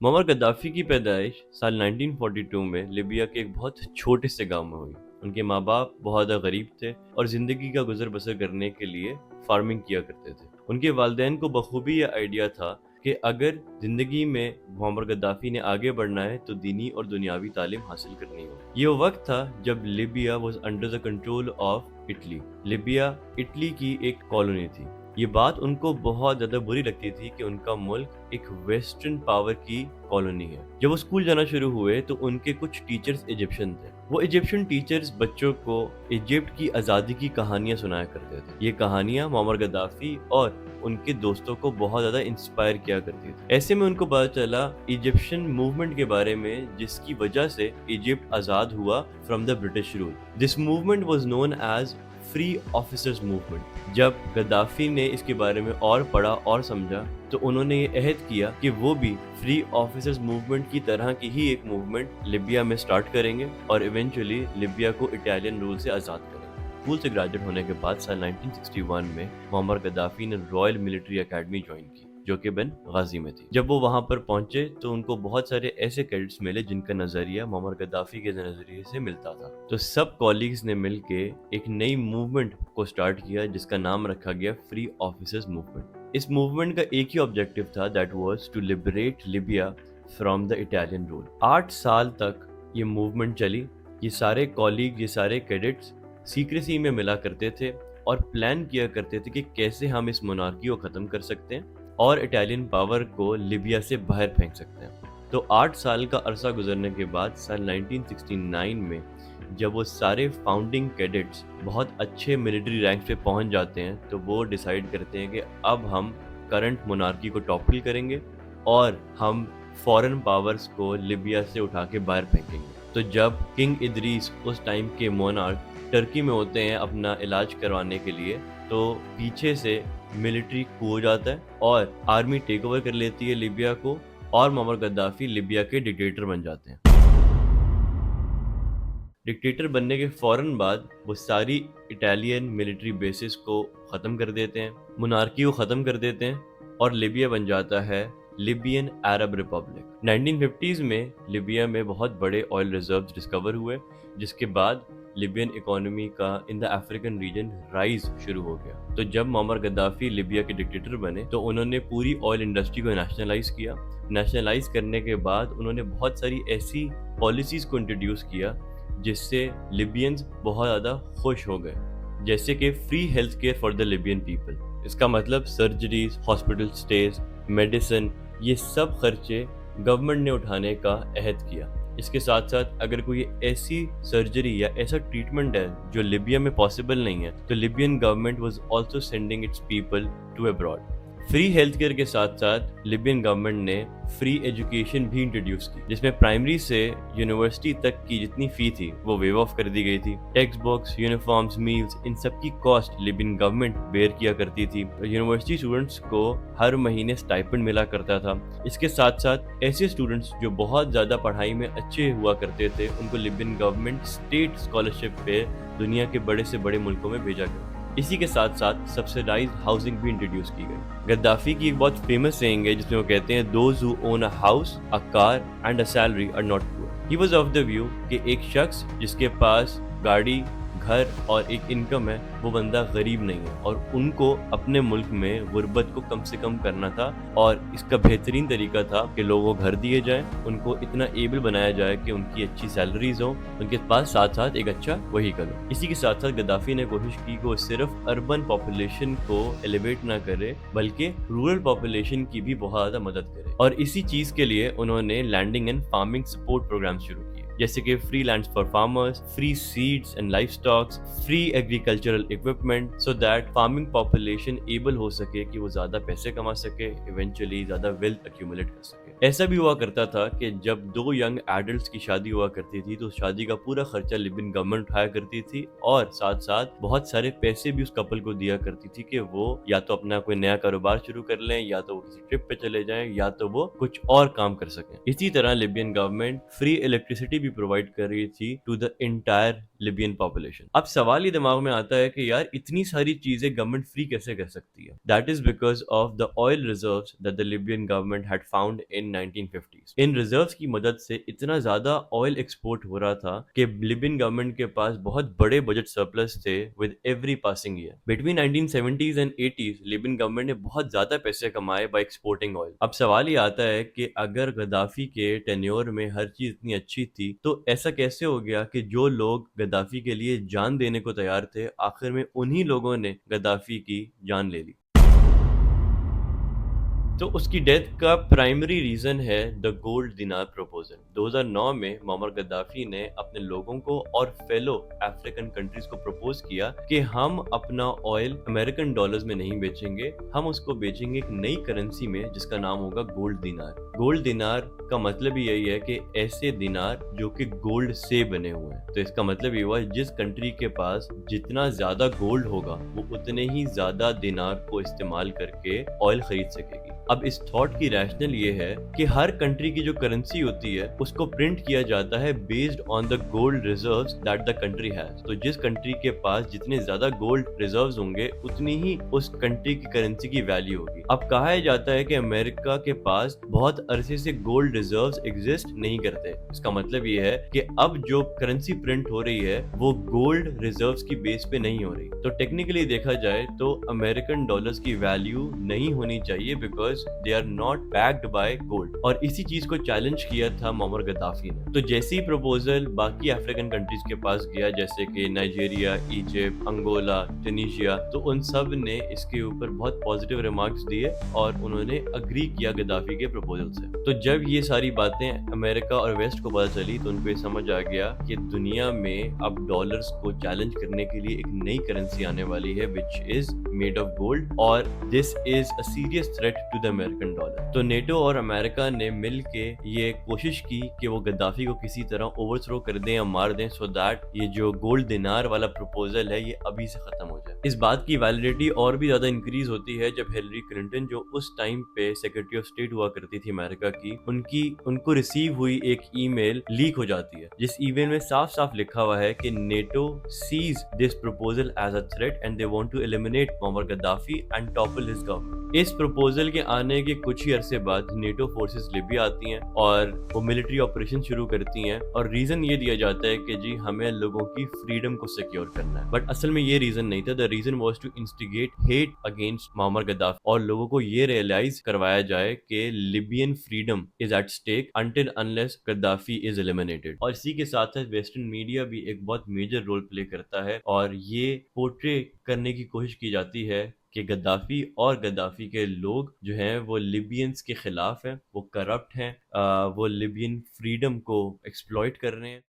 Muammar Gaddafi की पैदाइश साल 1942 में लिबिया के एक बहुत छोटे से गांव में हुई। उनके माँ बाप बहुत ज़्यादा गरीब थे और ज़िंदगी का गुजर बसर करने के लिए फार्मिंग किया करते थे। उनके वालिदैन को बखूबी यह आइडिया था कि अगर ज़िंदगी में मुअम्मर गद्दाफी ने आगे बढ़ना है तो दीनी और दुनियावी तालीम हासिल करनी होगी। ये वो वक्त था जब Libya was under the control of Italy. Libya Italy की एक कॉलोनी थी। ये बात उनको बहुत ज़्यादा बुरी लगती थी कि उनका मुल्क एक वेस्टर्न पावर की कॉलोनी है। जब वो स्कूल जाना शुरू हुए तो उनके कुछ टीचर्स इजिप्शियन थे। वो इजिप्शियन टीचर्स बच्चों को इजिप्ट की आज़ादी की कहानियां सुनाया करते थे। ये कहानियां मुअम्मर गद्दाफी और उनके दोस्तों को बहुत ज़्यादा इंस्पायर किया करती थी। ऐसे में उनको पता चला इजिप्शियन मूवमेंट के बारे में, जिसकी वजह से इजिप्ट आज़ाद हुआ from the British rule. This movement was known as free officers movement. जब गद्दाफी ने इसके बारे में और पढ़ा और समझा तो उन्होंने ये अहद किया कि वो भी फ्री ऑफिसर्स मूवमेंट की तरह की ही एक मूवमेंट लिबिया में स्टार्ट करेंगे और इवेंचुअली लिबिया को इटालियन रूल से आज़ाद करेंगे। स्कूल से ग्रेजुएट होने के बाद साल 1961 में मुअम्मर गद्दाफी ने रॉयल मिलिट्री एकेडमी ज्वाइन की, जो कि बेनगाजी में थी। जब वो वहां पर पहुंचे तो उनको बहुत सारे ऐसे कैडेट्स मिले जिनका नजरिया मुअम्मर गद्दाफी के नजरिए से मिलता था। तो सब कॉलीग्स ने मिलके एक नई मूवमेंट को स्टार्ट किया जिसका नाम रखा गया फ्री ऑफिसर्स मूवमेंट। इस मूवमेंट का एक ही ऑब्जेक्टिव था, that was to liberate Libya from the Italian rule. 8 साल तक ये मूवमेंट चली। ये सारे कॉलीग, ये सारे कैडेट्स सीक्रेसी में मिला करते थे और प्लान किया करते थे कि कैसे हम इस मोनार्की को ख़त्म कर सकते हैं और इटालियन पावर को लिबिया से बाहर फेंक सकते हैं। तो 8 साल का अरसा गुजरने के बाद साल 1969 में जब वो सारे फाउंडिंग कैडेट्स बहुत अच्छे मिलिट्री रैंक पे पहुंच जाते हैं तो वो डिसाइड करते हैं कि अब हम करंट मोनार्की को टॉपल करेंगे और हम फॉरेन पावर्स को लिबिया से उठा के बाहर फेंकेंगे। तो जब किंग इदरीस उस टाइम के मोनार्क टर्की में होते हैं अपना इलाज करवाने के लिए, तो पीछे से मिलिट्री कू हो जाता है और आर्मी टेक ओवर कर लेती है लिबिया को और मुअम्मर गद्दाफी लिबिया के डिक्टेटर बन जाते हैं। डिक्टेटर बनने के फौरन बाद वो सारी इटालियन मिलिट्री बेसिस को ख़त्म कर देते हैं, मोनार्की को ख़त्म कर देते हैं और लिबिया बन जाता है लिबियन अरब रिपब्लिक। 1950s में लिबिया में बहुत बड़े ऑयल रिजर्व्स डिस्कवर हुए, जिसके बाद लिबियन इकोनॉमी का in the African region rise शुरू हो गया। तो जब मुअम्मर गद्दाफी लिबिया के डिक्टेटर बने तो उन्होंने पूरी ऑयल इंडस्ट्री को नेशनलाइज किया। नेशनलाइज करने के बाद उन्होंने बहुत सारी ऐसी पॉलिसीज़ को इंट्रोड्यूस किया जिससे लिबियंस बहुत ज़्यादा खुश हो गए, जैसे कि free health care for the Libyan people. इसका मतलब सर्जरीज, हॉस्पिटल स्टेज, मेडिसिन, ये सब खर्चे गवर्नमेंट ने उठाने का अहद किया। इसके साथ साथ अगर कोई ऐसी सर्जरी या ऐसा ट्रीटमेंट है जो लिबिया में पॉसिबल नहीं है तो Libyan government was also sending its people to abroad. Free health care के साथ साथ लिबियन गवर्नमेंट ने फ्री एजुकेशन भी इंट्रोड्यूस की, जिसमें प्राइमरी से यूनिवर्सिटी तक की जितनी फी थी वो वेव ऑफ कर दी गई थी। टेक्स्ट बुक्स, यूनिफॉर्म्स, मील्स, इन सब की कॉस्ट लिबियन गवर्नमेंट बेयर किया करती थी। यूनिवर्सिटी स्टूडेंट्स को हर महीने स्टाइपेंड मिला करता था। इसके साथ साथ ऐसे स्टूडेंट्स जो बहुत ज़्यादा पढ़ाई में अच्छे हुआ करते थे उनको लिबियन गवर्नमेंट स्टेट स्कॉलरशिप पे दुनिया के बड़े से बड़े मुल्कों में भेजा गया। इसी के साथ साथ सब्सिडाइज्ड हाउसिंग भी इंट्रोड्यूस की गई। गद्दाफी की एक बहुत फेमस सेइंग है जिसमें वो कहते हैं, those who own a house, a car and a salary are not poor. He was of the view कि एक शख्स जिसके पास गाड़ी, घर और एक इनकम है वो बंदा गरीब नहीं है और उनको अपने मुल्क में गुर्बत को कम से कम करना था और इसका बेहतरीन तरीका था कि लोगों को घर दिए जाएं, उनको इतना एबल बनाया जाए कि उनकी अच्छी सैलरीज हो, उनके पास साथ साथ एक अच्छा व्हीकल हो। इसी के साथ साथ गद्दाफी ने कोशिश की कि वो सिर्फ अर्बन पॉपुलेशन को एलिवेट ना करे बल्कि रूरल पॉपुलेशन की भी बहुत ज़्यादा मदद करे और इसी चीज़ के लिए उन्होंने landing and farming support program शुरू किए, जैसे कि free lands for farmers, free seeds and life stocks, free agricultural equipment, so that farming population able हो सके कि वो ज़्यादा पैसे कमा सके, इवेंचुअली ज़्यादा वेल्थ एक्यूमुलेट कर सके। ऐसा भी हुआ करता था कि जब 2 यंग एडल्ट्स की शादी हुआ करती थी तो शादी का पूरा खर्चा लिबियन गवर्नमेंट उठाया करती थी और साथ साथ बहुत सारे पैसे भी उस कपल को दिया करती थी कि वो या तो अपना कोई नया कारोबार शुरू कर लें, या तो वो किसी ट्रिप पे चले जाएं, या तो वो कुछ और काम कर सकें। इसी तरह लिबियन गवर्नमेंट फ्री इलेक्ट्रिसिटी भी प्रोवाइड कर रही थी to the entire Libyan population. अब सवाल ये दिमाग में आता है कि यार इतनी सारी चीजें गवर्नमेंट फ्री कैसे कर सकती है? That is because of the oil reserves that the Libyan government had found in in 1950s. In reserves की मदद से इतना ज़्यादा ऑयल एक्सपोर्ट हो रहा था कि लिबियन गवर्नमेंट के पास बहुत बड़े बजट सरप्लस थे with every passing year. Between 1970s and 80s Libyan government ने बहुत ज़्यादा पैसे कमाए बाय एक्सपोर्टिंग ऑयल. अब सवाल ये आता है कि अगर गद्दाफी के टेन्योर में हर चीज़ इतनी अच्छी थी तो ऐसा कैसे हो गया कि जो लोग गद्दाफी के लिए जान देने को तैयार थे आखिर में उन्हीं लोगों ने गद्दाफी की जान ले ली. तो उसकी डेथ का प्राइमरी रीजन है द गोल्ड दिनार प्रपोजल. 2009 में मुअम्मर गद्दाफी ने अपने लोगों को और फेलो अफ्रीकन कंट्रीज को प्रपोज किया कि हम अपना ऑयल अमेरिकन डॉलर्स में नहीं बेचेंगे, हम उसको बेचेंगे एक नई करेंसी में जिसका नाम होगा गोल्ड दिनार. गोल्ड दिनार का मतलब ही यही है कि ऐसे दिनार जो कि गोल्ड से बने हुए हैं. तो इसका मतलब ये हुआ जिस कंट्री के पास जितना ज्यादा गोल्ड होगा वो उतने ही ज्यादा दिनार को इस्तेमाल करके ऑयल खरीद सकेगी. अब इस थॉट की रैशनल ये है कि हर कंट्री की जो करेंसी होती है उसको प्रिंट किया जाता है based on the gold reserves that the country has. तो जिस कंट्री के पास जितने ज्यादा गोल्ड रिजर्व्स होंगे उतनी ही उस कंट्री की करेंसी की वैल्यू होगी. अब कहा जाता है कि अमेरिका के पास बहुत अरसे से गोल्ड रिजर्व्स एग्जिस्ट नहीं करते. इसका मतलब ये है कि अब जो करेंसी प्रिंट हो रही है वो गोल्ड रिजर्व्स की बेस पे नहीं हो रही. तो टेक्निकली देखा जाए तो अमेरिकन डॉलर्स की वैल्यू नहीं होनी चाहिए because they are not backed by gold. और इसी चीज को चैलेंज किया था मुअम्मर गद्दाफी ने. तो जैसे ही प्रपोजल बाकी अफ्रीकन कंट्रीज के पास गया जैसे कि नाइजीरिया, इजिप्ट, अंगोला, ट्यूनीशिया, तो उन सब ने इसके ऊपर बहुत पॉजिटिव रिमार्क्स दिए और उन्होंने अग्री किया गद्दाफी के प्रपोजल से. तो जब ये सारी बातें अमेरिका और वेस्ट को पता चली तो उनको ये समझ आ गया कि दुनिया में अब डॉलर्स को चैलेंज करने के लिए एक नई करेंसी आने वाली है which is made of gold और this is a serious threat to the American dollar. तो नेटो और अमेरिका ने मिल के ये कोशिश की कि वो गद्दाफी को किसी तरह ओवरथ्रो कर दें या मार दें सो दैट ये जो गोल्ड दिनार वाला प्रपोजल है ये अभी से खत्म हो जाए. इस बात की वैलिडिटी और भी ज्यादा इंक्रीज होती है जब हिलरी क्लिंटन जो उस टाइम पे सेक्रेटरी ऑफ स्टेट हुआ करती थी अमेरिका की उनको रिसीव हुई एक ईमेल लीक हो जाती है जिस ईमेल में साफ साफ लिखा हुआ है कि NATO sees this proposal as a threat and they want to eliminate Muammar Gaddafi and topple his government. इस प्रपोजल के आने के कुछ ही अरसे बाद नेटो फोर्सेस लिबिया आती हैं और वो मिलिट्री ऑपरेशन शुरू करती हैं और रीजन ये दिया जाता है कि जी हमें लोगों की फ्रीडम को सिक्योर करना है. बट असल में ये रीजन नहीं था. The reason was to instigate hate against Muammar Gaddafi और लोगों को ये रियलाइज करवाया जाए कि Libyan freedom is at stake until unless Gaddafi is eliminated. और इसी के साथ साथ वेस्टर्न मीडिया भी एक बहुत मेजर रोल प्ले करता है और ये पोर्ट्रे करने की कोशिश की जाती है कि गद्दाफी और गद्दाफी के लोग जो हैं वो लिबियंस के खिलाफ हैं, वो करप्ट हैं, वो लिबियन फ्रीडम को एक्सप्लॉइट कर रहे हैं.